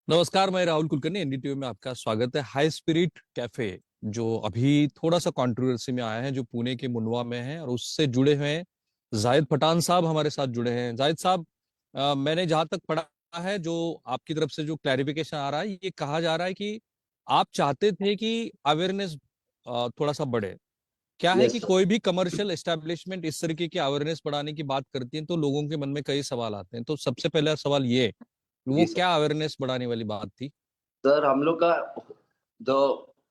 नमस्कार, मैं राहुल कुलकर्णी। एनडीटीवी में आपका स्वागत है। हाई स्पिरिट कैफे जो अभी थोड़ा सा कंट्रोवर्सी में आया है, जो पुणे के मुंडवा में है, और उससे जुड़े हुए हैं जाहिद पठान साहब हमारे साथ जुड़े हैं। जाहिद साहब, मैंने जहां तक पढ़ा है, जो आपकी तरफ से जो क्लैरिफिकेशन आ रहा है, ये कहा जा रहा है कि आप चाहते थे कि अवेयरनेस थोड़ा सा बढ़े। क्या है यस कि सर। कोई भी कमर्शियल एस्टेब्लिशमेंट इस तरीके की अवेयरनेस बढ़ाने की बात करती है तो लोगों के मन में कई सवाल आते हैं। तो सबसे पहला सवाल ये, वो जी सर। क्या अवेयरनेस बढ़ाने वाली बात थी? सर हम लोग का द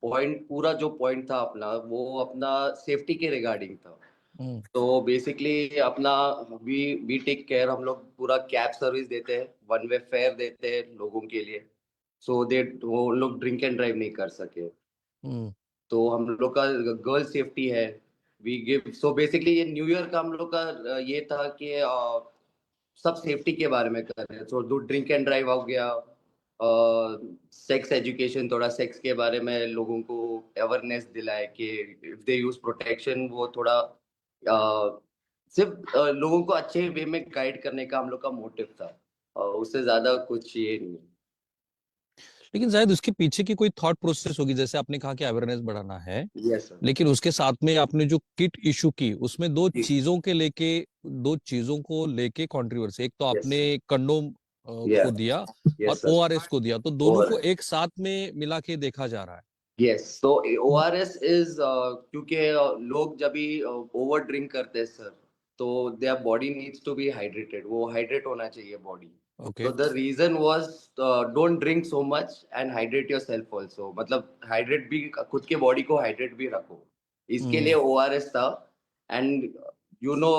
पॉइंट पूरा जो पॉइंट था अपना वो अपना सेफ्टी के रिगार्डिंग था। हम्म। तो बेसिकली अपना वी वी टेक केयर। हम लोग पूरा कैब सर्विस देते हैं, वन वे फेयर देते हैं लोगों के लिए। सो दे वो लोग ड्रिंक एंड ड्राइव नहीं कर सके। हम्म। तो हम लोग का गर्ल सेफ्टी है। वी गिव सो बेसिकली ये न्यू ईयर का हम लोग का ये था कि सब सेफ्टी के बारे में कर रहे हैं। तो ड्रिंक एंड ड्राइव हो गया, सेक्स एजुकेशन, थोड़ा सेक्स के बारे में लोगों को अवेयरनेस दिलाए कि इफ दे यूज प्रोटेक्शन, वो थोड़ा सिर्फ लोगों को अच्छे वे में गाइड करने का हम लोग का मोटिव था। उससे ज्यादा कुछ ये नहीं है। लेकिन शायद उसके पीछे की कोई थॉट प्रोसेस होगी। जैसे आपने कहा कि अवेयरनेस बढ़ाना है, यस सर। लेकिन उसके साथ में आपने जो किट इशू की, उसमें जी। दो चीजों को लेके कंट्रोवर्सी। एक तो यस। आपने कंडोम या। को दिया और यस सर। ओआरएस को दिया, तो दोनों और को एक साथ में मिला के देखा जा रहा है। यस, तो ORS इज क्योंकि लोग जब भी ओवर ड्रिंक करते हैं सर, तो there body needs to be hydrated. वो हाइड्रेट होना चाहिए बॉडी। ओके। तो the reason was don't drink so much and hydrate yourself also. मतलब हाइड्रेट भी, खुद के बॉडी को हाइड्रेट भी रखो, इसके लिए हम्म। ORS था। And you know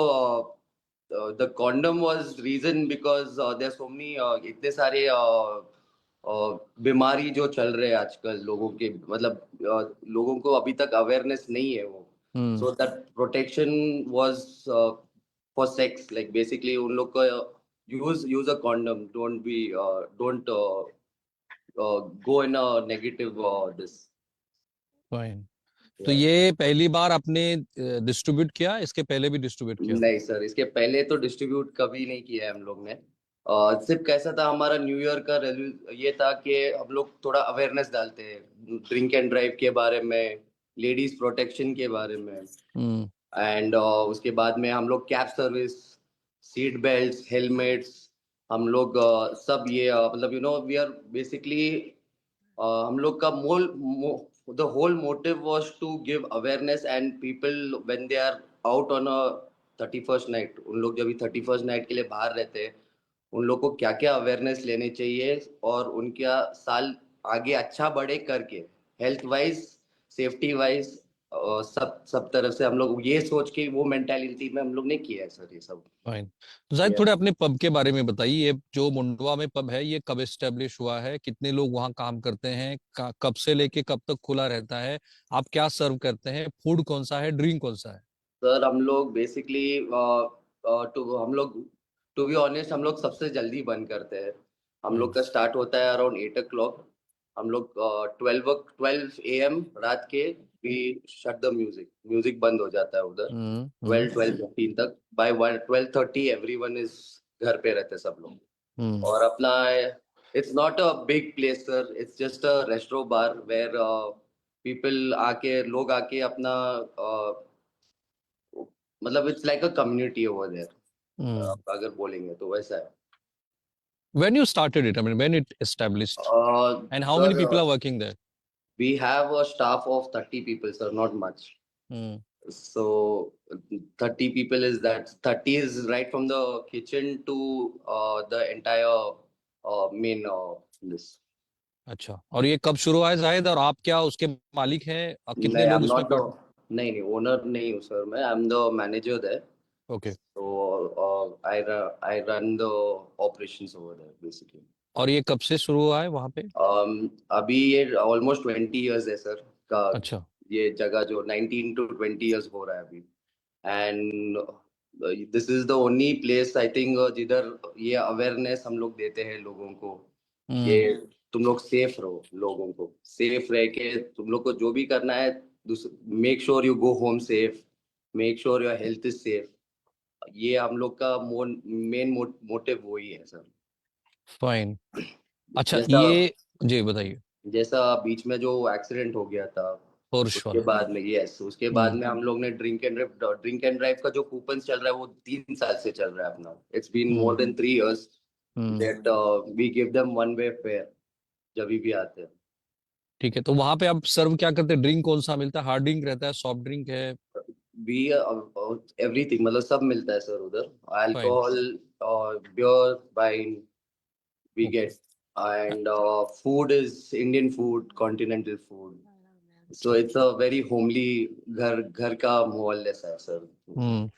the condom was reason because there so many इतने सारे बीमारी जो चल रहे हैं आजकल लोगों के, मतलब लोगों को अभी तक अवेयरनेस नहीं है वो। Hmm. So that protection was for sex, like basically उन लोग को use use a condom, don't go in a negative this. Fine. तो ये पहली बार आपने डिस्ट्रीब्यूट किया, इसके पहले भी डिस्ट्रीब्यूट किया था? नहीं सर, इसके पहले तो डिस्ट्रीब्यूट कभी नहीं किया है हम लोग ने। सिर्फ कैसा था, हमारा न्यू ईयर का ये था कि हम लोग थोड़ा अवेयरनेस डालते हैं ड्रिंक एंड ड्राइव के बारे में, लेडीज प्रोटेक्शन के बारे में। हम्म। एंड उसके बाद में हम लोग cab service, seat belts, helmets, हम लोग सब ये मतलब वी आर बेसिकली हम लोग का the whole motive was to give awareness and people when they are out on a 31st night, उन लोग जब भी 31st नाइट के लिए बाहर रहते हैं, उन लोग को क्या क्या अवेयरनेस लेने चाहिए और उनका साल आगे अच्छा बढ़े करके, हेल्थ वाइज, सेफ्टी वाइज, सब सब तरफ से हम लोग ये सोच के वो मेंटालिटी में हम लोग ने किया है सर ये सब। फाइन। तो शायद थोड़े अपने पब के बारे में बताइए। ये जो मुंडवा में पब है, ये कब एस्टेब्लिश हुआ है? कितने लोग वहाँ काम करते हैं? कब से लेके कब तक खुला रहता है? आप क्या सर्व करते हैं? फूड कौन सा है? ड्रिंक कौन सा है? सर हम लोग बेसिकली हम लोग टू बी ऑनेस्ट हम लोग सबसे जल्दी बंद करते हैं। हम लोग हम्म। का स्टार्ट होता है अराउंड 8 o'clock। हम लोग 12 AM रात के भी शट द म्यूजिक, म्यूजिक बंद हो जाता है उधर। हम्म। 12-12:15 तक। बाय 12:30 एवरीवन इज घर पे रहते सब लोग। हम्म। और अपना it's not a big place sir, it's just a restaurant bar where people आके, लोग आके अपना मतलब it's like a community over there, hmm. अगर बोलेंगे तो वैसा है। When you started it, I mean, when it established, and how many sir people are working there? We have a staff of 30 people sir, not much. Hmm. So 30 people is that 30 is right from the kitchen to the entire main this. अच्छा, और ये कब शुरू हुआ है जाहिद, और आप क्या उसके मालिक हैं? और कितने नहीं, आई लोग एम उसमें नॉट द, पार्ट? नहीं नहीं ओनर नहीं हूँ सर, मैं I am the manager there. Okay. So I run the operations over there basically. और ये कब से शुरू हुआ है वहां पे? अभी ये ऑलमोस्ट 20 years है सर का। अच्छा। ये जगह जो 19 to 20 years हो रहा है अभी। And this is the only place I think जिधर ये अवेयरनेस हम लोग देते हैं लोगों को कि हम्म। तुम लोग सेफ रहो, लोगों को सेफ रह के तुम लोग को जो भी करना है, make sure you go home safe, make sure your health is safe. ये हम लोग का मेन मोटिव वही है सर। फाइन। अच्छा, जैसा ये जी बताइए। जैसा बीच में जो एक्सीडेंट हो गया था, पोर्श उसके वाला। बाद में, यस, उसके बाद हम्म। में हम लोग ने ड्रिंक एंड ड्राइव का जो कूपन चल रहा है वो 3 साल से चल रहा है अपना। It's been more hmm. Then 3 years hmm. That we give them one way fare जब भी आते हैं। ठीक है, तो वहां पे आप सर्व क्या करते हैं? ड्रिंक कौन सा मिलता है? हार्ड ड्रिंक रहता है, सॉफ्ट ड्रिंक है? वी एवरीथिंग, मतलब सब मिलता है सर उधर। Fine. Alcohol, beer, wine we okay. Get. And food is Indian food, continental food. So it's a very homely, घर घर का माहौल जैसा है सर। हम्म।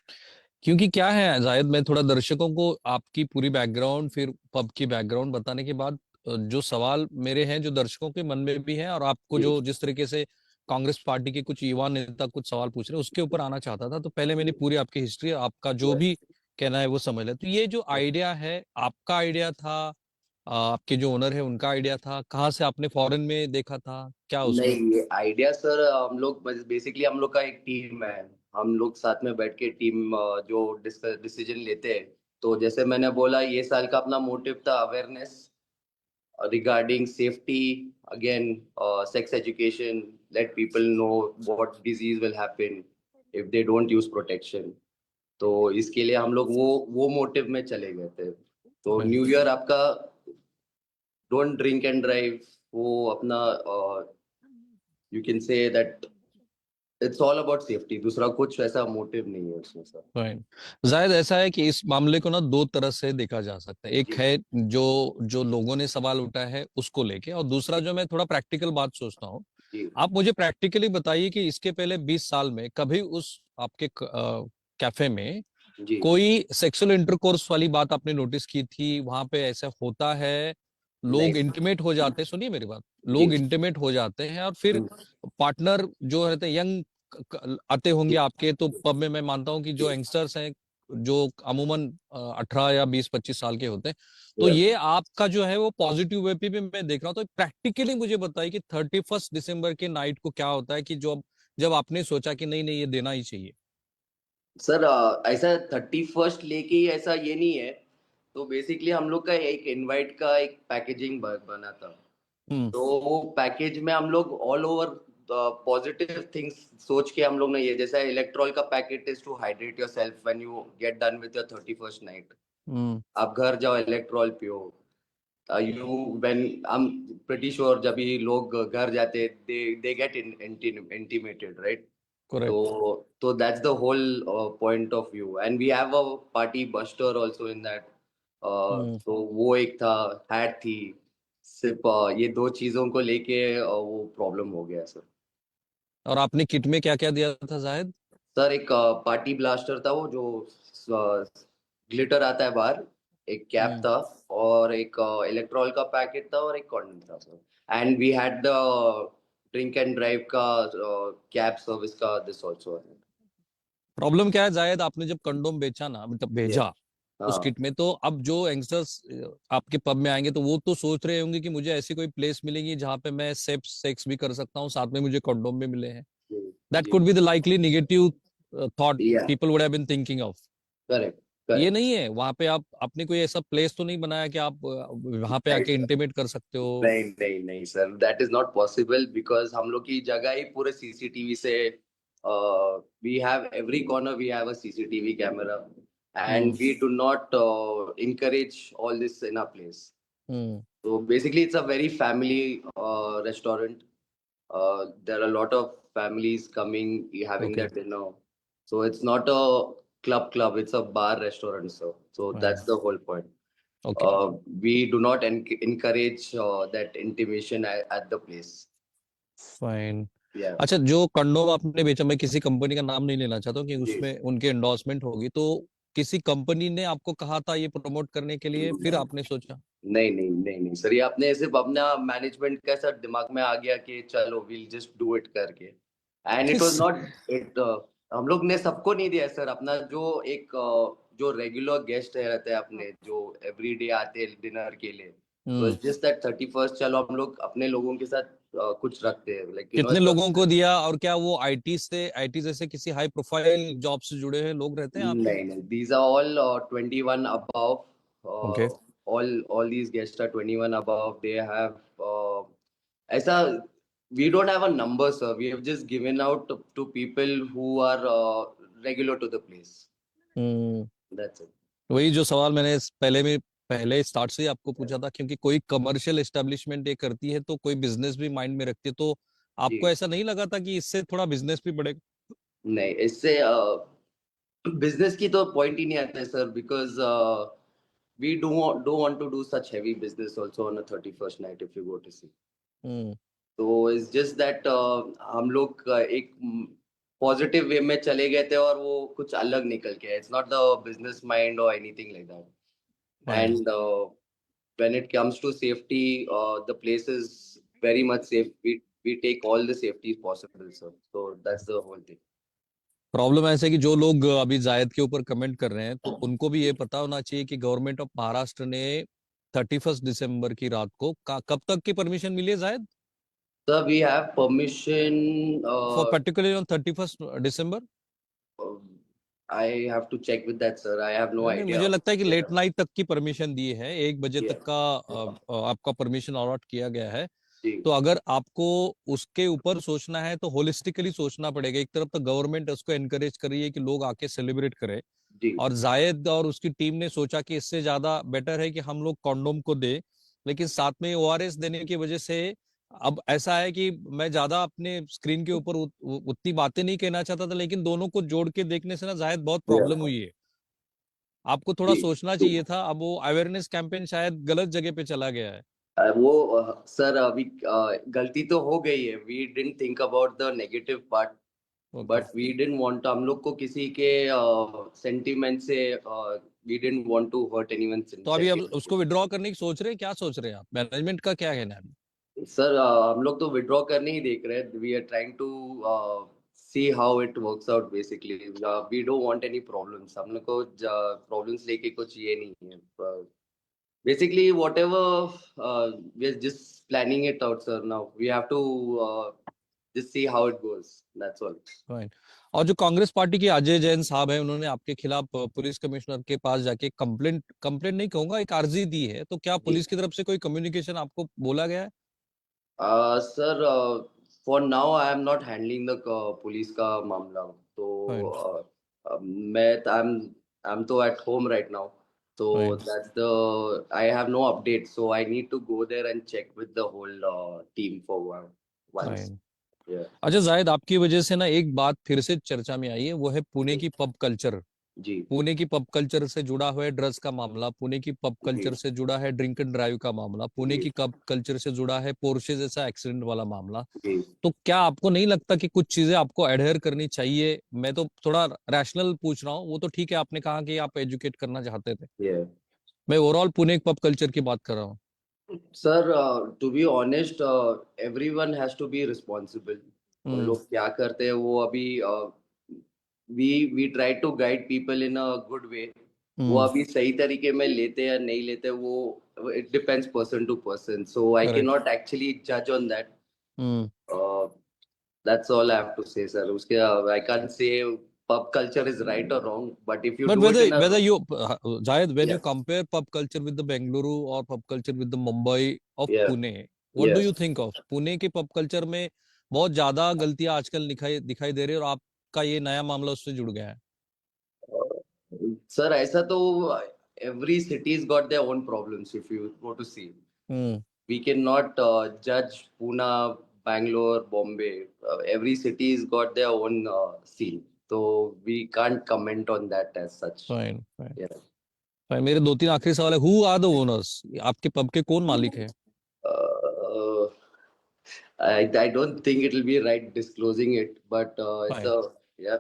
क्योंकि क्या है जायद, मैं थोड़ा दर्शकों को आपकी पूरी बैकग्राउंड फिर पब की बैकग्राउंड बताने के बाद जो सवाल मेरे हैं, जो दर्शकों के मन में भी हैं, और आपको जी जो जिस तरीके से कांग्रेस पार्टी के कुछ युवा नेता कुछ सवाल पूछ रहे हैं उसके ऊपर आना चाहता था। तो पहले मैंने पूरी आपकी हिस्ट्री, आपका जो भी कहना है वो समझ लिया। तो ये जो आइडिया है, आपका आइडिया था? आपके जो ओनर है उनका आइडिया था? कहाँ से आपने फॉरेन में देखा था क्या उसमें? नहीं, ये आइडिया सर हम लोग बेसिकली, हम लोग का एक टीम है। हम लोग साथ में बैठ के टीम जो डिसीजन लेते हैं। तो जैसे मैंने बोला, ये साल का अपना मोटिव था awareness regarding safety, again, sex education, let people know what disease will happen if they don't use protection. तो इसके लिए हम लोग वो मोटिव में चले गए थे। तो Fine. न्यू ईयर आपका डोंट ड्रिंक एंड ड्राइव, वो अपना you can say that it's all about safety, दूसरा कुछ ऐसा मोटिव नहीं है उसमें सर। राइट। जायद, ऐसा है कि इस मामले को ना दो तरह से देखा जा सकता है। एक जी है जो जो लोगों ने सवाल उठाया है उसको लेके, और दूसरा जो मैं थोड़ा प्रैक्टिकल बात सोचता हूँ। जी आप मुझे प्रैक्टिकली बताइए कि इसके पहले 20 साल में कभी उस आपके कैफे में जी कोई सेक्सुअल इंटरकोर्स वाली बात आपने नोटिस की थी? वहां पे ऐसा होता है, नहीं लोग सर। इंटीमेट हो जाते हैं, सुनिए मेरी बात, जी लोग इंटीमेट हो जाते हैं और फिर पार्टनर जो रहते हैं यंग आते होंगे जी आपके तो पब में। मैं मानता हूँ कि जो यंगस्टर्स हैं जो अमूमन 18 या 20-25 साल के होते हैं, तो यस ये आपका जो है वो पॉजिटिव वे पे भी मैं देख रहा हूँ। तो प्रैक्टिकली मुझे बताइए कि 31 दिसंबर के नाइट को क्या होता है कि जो जब आपने सोचा कि नहीं नहीं ये देना ही चाहिए। सर, ऐसा 31st लेके ही ऐसा ये नहीं है। तो बेसिकली हम लोग का एक इनवाइट का एक पैकेजिंग बना था। हम्म। तो वो पैकेज में हम लोग ऑल ओवर पॉजिटिव थिंग्स सोच के हम लोग ने, ये जैसा इलेक्ट्रॉल का packet is to hydrate yourself when you get done with your 31st night. Hmm. आप घर जाओ, इलेक्ट्रॉल पियो। You when I am pretty sure जब भी लोग घर जाते, they get intimated, right? So, correct. that's the whole point of view, and we have a party buster also in that. हम्म। तो वो एक था, हैट थी। सिर्फ ये दो चीजों को लेके वो प्रॉब्लम हो गया सर। और आपने किट में क्या क्या दिया था जाहिद? सर, एक पार्टी ब्लास्टर था, वो जो ग्लिटर आता है बाहर। एक कैप हम्म। था, और एक इलेक्ट्रॉल का पैकेट था, और एक कॉन्डम था sir. And we had the drink and drive का कैब सर्विस का दिस ऑल्सो है। प्रॉब्लम क्या है जायद, आपने जब कंडोम बेचा ना, मतलब यस। भेजा उस हाँ किट में, तो अब जो यंगस्टर्स आपके पब में आएंगे तो वो तो सोच रहे होंगे कि मुझे ऐसी कोई प्लेस मिलेगी जहां पे मैं सेक्स भी कर सकता हूँ, साथ में मुझे कंडोम भी मिले हैं। जी दैट जी। Could be the likely negative thought या people would have been thinking of. Correct ये करेक्ट। नहीं है वहां पे, आप आपने कोई ऐसा प्लेस तो नहीं बनाया कि आप वहां पे नहीं आके सर, इंटीमेट कर सकते हो? नहीं नहीं नहीं sir, that is not possible, because हम लोग की जगह ही पूरे सीसीटीवी से, we have every corner, we have a CCTV camera. Hmm. And we do not encourage all this in our place. Hmm. So basically it's a very family restaurant. There are a lot of families coming, having okay. their dinner. So it's not a club, it's a bar restaurant, so fine. that's the whole point. Okay. We do not encourage that intimation at the place. Fine. Yeah. अच्छा, जो condom आपने बेचा, मैं किसी company का नाम नहीं लेना चाहता हूँ कि जी। उसमें उनकी एंडोर्समेंट होगी, तो किसी कंपनी ने आपको कहा था ये प्रमोट करने के लिए, फिर आपने सोचा? नहीं नहीं नहीं नहीं सर, ये अपने सिर्फ अपना मैनेजमेंट का सर दिमाग में आ गया कि चलो विल जस्ट डू इट करके। And it was not it. हम लोग ने सबको नहीं दिया सर, अपना जो एक जो रेगुलर गेस्ट रहते हैं अपने, जो एवरीडे आते हैं डिनर के लिए। तो हम्म। जस्ट दैट 31st, चलो हम लोग अपने लोगों के साथ कुछ रखते हैं, लाइक कितने लोगों को दिया, और क्या वो आईटी जैसे किसी हाई प्रोफाइल जॉब से जुड़े हुए लोग रहते हैं आपके? नहीं नहीं, these are all 21 above. Okay. all these guests are 21 above. They have ऐसा we don't have a number, sir. We have just given out to people who are regular to the place. Hmm. That's it. वही जो सवाल मैंने पहले start से ही आपको पूछा था, क्योंकि कोई कमर्शियल एस्टेब्लिशमेंट ये करती है तो कोई बिजनेस भी माइंड में रखती है, तो जी आपको ऐसा नहीं लगा था कि इससे थोड़ा बिजनेस भी बढ़ेगा? नहीं, इससे बिजनेस की तो पॉइंट ही नहीं आता है sir, because we don't want to do such heavy business also on a 31st night if you go to see. हम्म। तो इट्स जस्ट दैट हम लोग एक पॉजिटिव वे में चले गए थे और वो कुछ अलग निकल के, it's not the business mind और anything like that. Fine. And when it comes to safety, the place is very much safe. We take all the safety possible, sir. So that's the whole thing. Problem ऐसे कि जो लोग अभी जायद के ऊपर comment कर रहे हैं, तो उनको भी ये पता होना चाहिए कि गवर्नमेंट ऑफ महाराष्ट्र ने 31 दिसंबर की रात को कब तक की परमिशन मिली है जायद? Sir, we have permission. For particularly on 31 December? I have to check with that, sir. I have no नहीं नहीं, idea. मुझे लगता है कि लेट Yeah. नाइट तक की परमिशन दी है, 1 बजे तक Yeah. का आपका परमिशन अलॉट किया गया है। जी. तो अगर आपको उसके ऊपर सोचना है तो होलिस्टिकली सोचना पड़ेगा। एक तरफ तो गवर्नमेंट उसको एनकरेज कर रही है कि लोग आके सेलिब्रेट करें, जी. और जायद और उसकी टीम ने सोचा कि इससे ज्यादा बेटर है कि हम लोग कॉन्डोम को दे, लेकिन साथ में ओआरएस देने की वजह से अब ऐसा है कि मैं ज्यादा अपने स्क्रीन के ऊपर उतनी बातें नहीं कहना चाहता था, लेकिन दोनों को जोड़ के देखने से ना जायद बहुत प्रॉब्लम Yeah. हुई है। आपको थोड़ा जी. सोचना चाहिए था। अब वो अवेयरनेस कैंपेन शायद गलत जगह पे चला गया है। वो सर अभी गलती तो हो गई है. We didn't think about the negative part, okay. But we didn't want, हम लोग को किसी के सेंटीमेंट से we didn't want to hurt anyone तो अभी अब सेंटीमेंट. उसको विड्रॉ करने की सोच रहे हैं? क्या सोच रहे हैं आप? मैनेजमेंट का क्या कहना है? सर हम लोग तो विड्रॉ करने ही देख रहे हैं. We are trying to see how it works out. Basically we don't want any problems. हम लोग को प्रॉब्लम्स लेके कुछ ये नहीं है. Basically, whatever we're just planning it out, sir. Now we have to just see how it goes. That's all. Right. और जो कांग्रेस पार्टी के अजय जैन साहब हैं, उन्होंने आपके खिलाफ पुलिस कमिश्नर के पास जाके कंप्लेंट नहीं कहूंगा, एक अर्जी दी है, तो क्या जी. पुलिस की तरफ से कोई कम्युनिकेशन आपको बोला गया है? Sir, for now I am not handling the police का मामला. तो Right. मैं I'm तो at home right now. So Right. that's the, I have no update. So I need to go there and check with the whole team for once. Right. Yeah. अच्छा जाहिद, आपकी वजह से ना एक बात फिर से चर्चा में आई है, वो है पुणे की पब कल्चर। जी. पुणे की पब कल्चर से जुड़ा हुआ है ड्रग्स का मामला, पुणे की पब जी. कल्चर से जुड़ा है ड्रिंक एंड ड्राइव का मामला, पुणे जी. की पब कल्चर से जुड़ा है पोर्शे जैसा एक्सीडेंट वाला मामला। जी. तो क्या आपको नहीं लगता कि कुछ चीजें आपको एडहेयर करनी चाहिए? मैं तो थोड़ा रैशनल पूछ रहा हूँ, वो तो ठीक है, आपने कहा कि आप एजुकेट करना चाहते थे, Yeah. मैं ओवरऑल पुणे पब कल्चर की बात कर रहा हूँ। Sir, to be honest, everyone has to be responsible. लोग क्या करते हैं वो अभी we try to guide people in a good way. वो अभी सही तरीके में लेते या नहीं लेते, वो it depends person to person. So I Correct. cannot actually judge on that. That's all I have to say, sir. उसके I can't say pub culture is right or wrong, but if you But do it in a, whether you Zayed, when you yeah, compare pub culture with the Bengaluru or pub culture with the Mumbai of yeah, Pune, what do yeah. you think of? Pune के pub culture में बहुत ज्यादा गलतियां आजकल दिखाई दे रही है, और आपका ये नया मामला उससे जुड़ गया है। Sir, ऐसा तो every city's got their own problems. If you go to see, we cannot judge Pune, Bangalore, Bombay. Every city's got their own scene, so we can't comment on that as such. Fine, fine. Yeah. Fine. मेरे 2-3 आखिरी सवाल है। Who are the owners? आपके pub के कौन मालिक है? Uh, I don't think it will be right disclosing it, but it's Fine. a, yeah.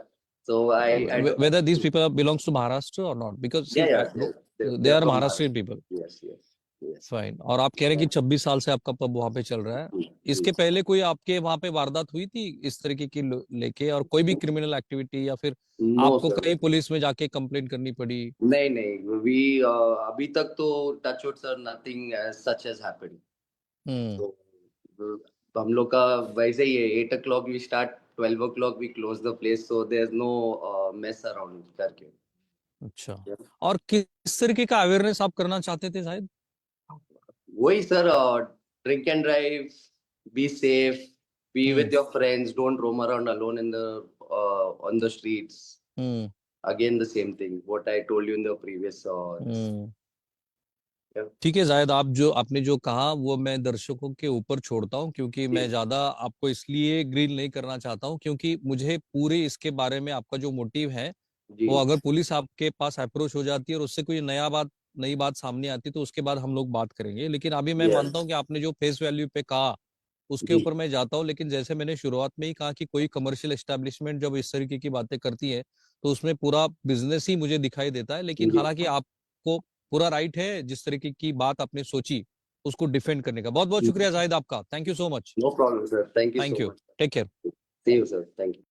So I don't, Whether these people belongs to Maharashtra or not, because see, yeah, they they're are from Maharashtrian people. Yes, yes, yes. Fine. और आप कह रहे हैं कि 26 साल से आपका pub वहां पे चल रहा है, इसके पहले कोई आपके वहां पे वारदात हुई थी इस तरीके की लेके, और कोई भी क्रिमिनल एक्टिविटी, या फिर No, आपको sir. कहीं पुलिस में जाके कंप्लेंट करनी पड़ी? नहीं नहीं, we अभी तक तो touch wood sir, nothing as such has happened. So हम लोग का वैसे ही है, 8 o'clock we start, 12 o'clock we close the place, so there's no mess around करके. अच्छा। और किस तरीके का अवेयरनेस आप करना चाहते थे शायद? वही sir, drink and drive, be safe, be with your friends, don't roam around alone in the on the streets. Again the same thing what I told you in the previous yeah. ठीक है जायद, आपने जो कहा वो मैं दर्शकों के ऊपर छोड़ता हूँ, क्योंकि मैं ज्यादा आपको इसलिए ग्रिल नहीं करना चाहता हूँ, क्योंकि मुझे पूरे इसके बारे में आपका जो मोटिव है वो, अगर पुलिस आपके पास अप्रोच हो जाती है और उससे कोई नई बात सामने आती है तो उसके बाद हम लोग बात करेंगे। लेकिन अभी मैं मानता हूँ कि आपने जो फेस वैल्यू पे कहा उसके ऊपर मैं जाता हूँ। लेकिन जैसे मैंने शुरुआत में ही कहा कि कोई कमर्शियल एस्टेब्लिशमेंट जब इस तरीके की बातें करती है तो उसमें पूरा बिजनेस ही मुझे दिखाई देता है। लेकिन हालांकि आपको पूरा राइट है, जिस तरीके की बात आपने सोची उसको डिफेंड करने का। बहुत बहुत शुक्रिया जाहिद आपका। Thank you so much. No problem sir, thank you thank so you. much. Take care. See you sir, thank you.